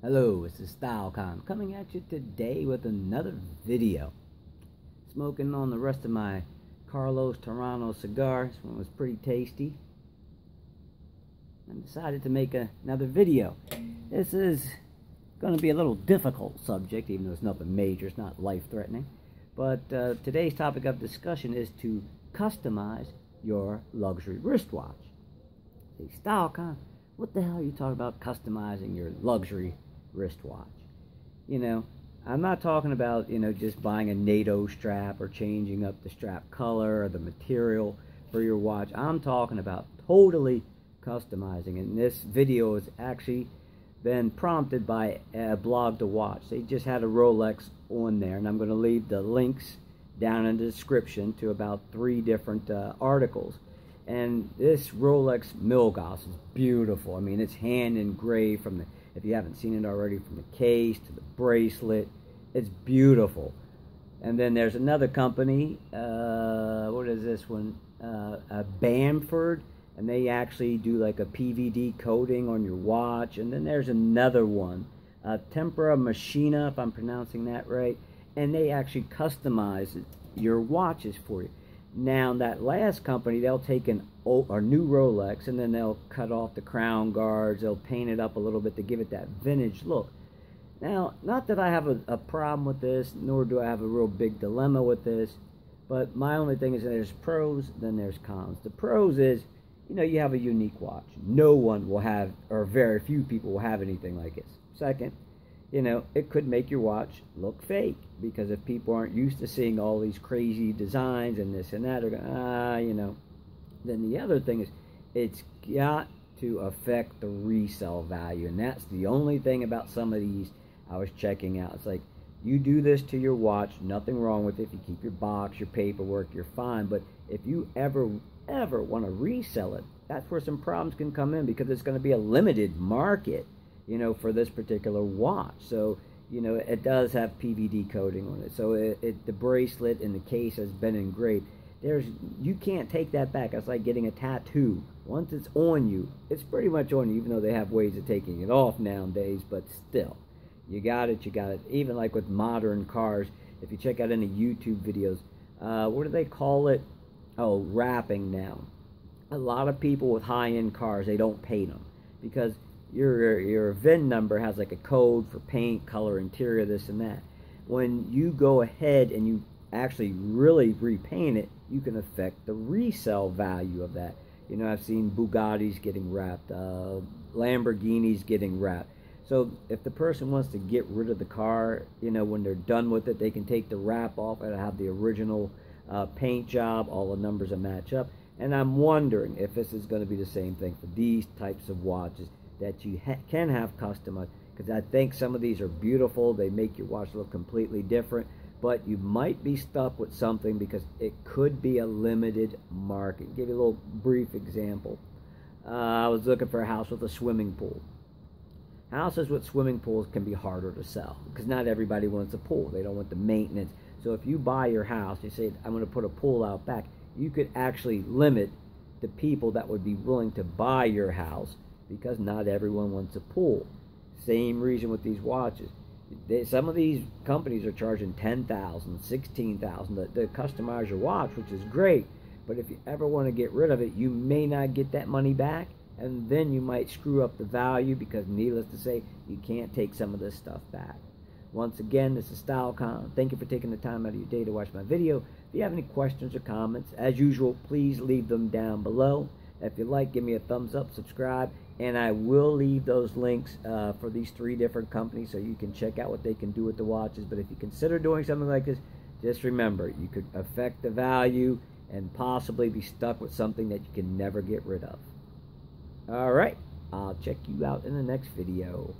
Hello, this is StyleCon coming at you today with another video. Smoking on the rest of my Carlos Toronto cigar. This one was pretty tasty. I decided to make another video. This is going to be a little difficult subject, even though it's nothing major, it's not life-threatening. But today's topic of discussion is to customize your luxury wristwatch. Say, StyleCon, what the hell are you talking about customizing your luxury wristwatch? You know, I'm not talking about, just buying a NATO strap or changing up the strap color or the material for your watch. I'm talking about totally customizing. And this video has actually been prompted by a blog to watch. They just had a Rolex on there, and I'm going to leave the links down in the description to about 3 different articles. And this Rolex Milgauss is beautiful. I mean, it's hand engraved from the, if you haven't seen it already, from the case to the bracelet. It's beautiful. And then there's another company, what is this one? Bamford, and they actually do like a PVD coating on your watch. And then there's another one, Tempera Machina, if I'm pronouncing that right, and they actually customize your watches for you. Now, that last company, they'll take a new Rolex, and then they'll cut off the crown guards. They'll paint it up a little bit to give it that vintage look. Now, not that I have a problem with this, nor do I have a real big dilemma with this, but my only thing is that there's pros, then there's cons. The pros is, you have a unique watch. No one will have, or very few people will have anything like this. Second, it could make your watch look fake, because if people aren't used to seeing all these crazy designs and this and that, they're going, Then the other thing is, it's got to affect the resale value, and that's the only thing about some of these I was checking out. It's like, you do this to your watch, nothing wrong with it. If you keep your box, your paperwork, you're fine. But if you ever want to resell it, that's where some problems can come in, because it's going to be a limited market, for this particular watch. So, it does have PVD coating on it. So the bracelet and the case has been engraved. You can't take that back. It's like getting a tattoo. Once it's on you, it's pretty much on you, even though they have ways of taking it off nowadays, but still. You got it. Even like with modern cars, if you check out any YouTube videos, what do they call it? Oh, wrapping now. A lot of people with high-end cars, they don't paint them, because your VIN number has like a code for paint, color, interior, this and that. When you go ahead and you actually really repaint it, you can affect the resale value of that. I've seen Bugattis getting wrapped, Lamborghinis getting wrapped. So if the person wants to get rid of the car, when they're done with it, they can take the wrap off and have the original paint job, all the numbers will match up. And I'm wondering if this is going to be the same thing for these types of watches that you can have customized, because I think some of these are beautiful. They make your watch look completely different, but you might be stuck with something because it could be a limited market. I'll give you a little brief example. I was looking for a house with a swimming pool. Houses with swimming pools can be harder to sell, because not everybody wants a pool. They don't want the maintenance. So if you buy your house, you say, I'm going to put a pool out back, you could actually limit the people that would be willing to buy your house, because not everyone wants a pool. Same reason with these watches. Some of these companies are charging $10,000, $16,000 to customize your watch, which is great. But if you ever want to get rid of it, you may not get that money back, and then you might screw up the value, because needless to say, you can't take some of this stuff back. Once again, this is StyleCon. Thank you for taking the time out of your day to watch my video. If you have any questions or comments, as usual, please leave them down below. If you like, give me a thumbs up, subscribe, and I will leave those links for these 3 different companies so you can check out what they can do with the watches. But if you consider doing something like this, just remember, you could affect the value and possibly be stuck with something that you can never get rid of. Alright, I'll check you out in the next video.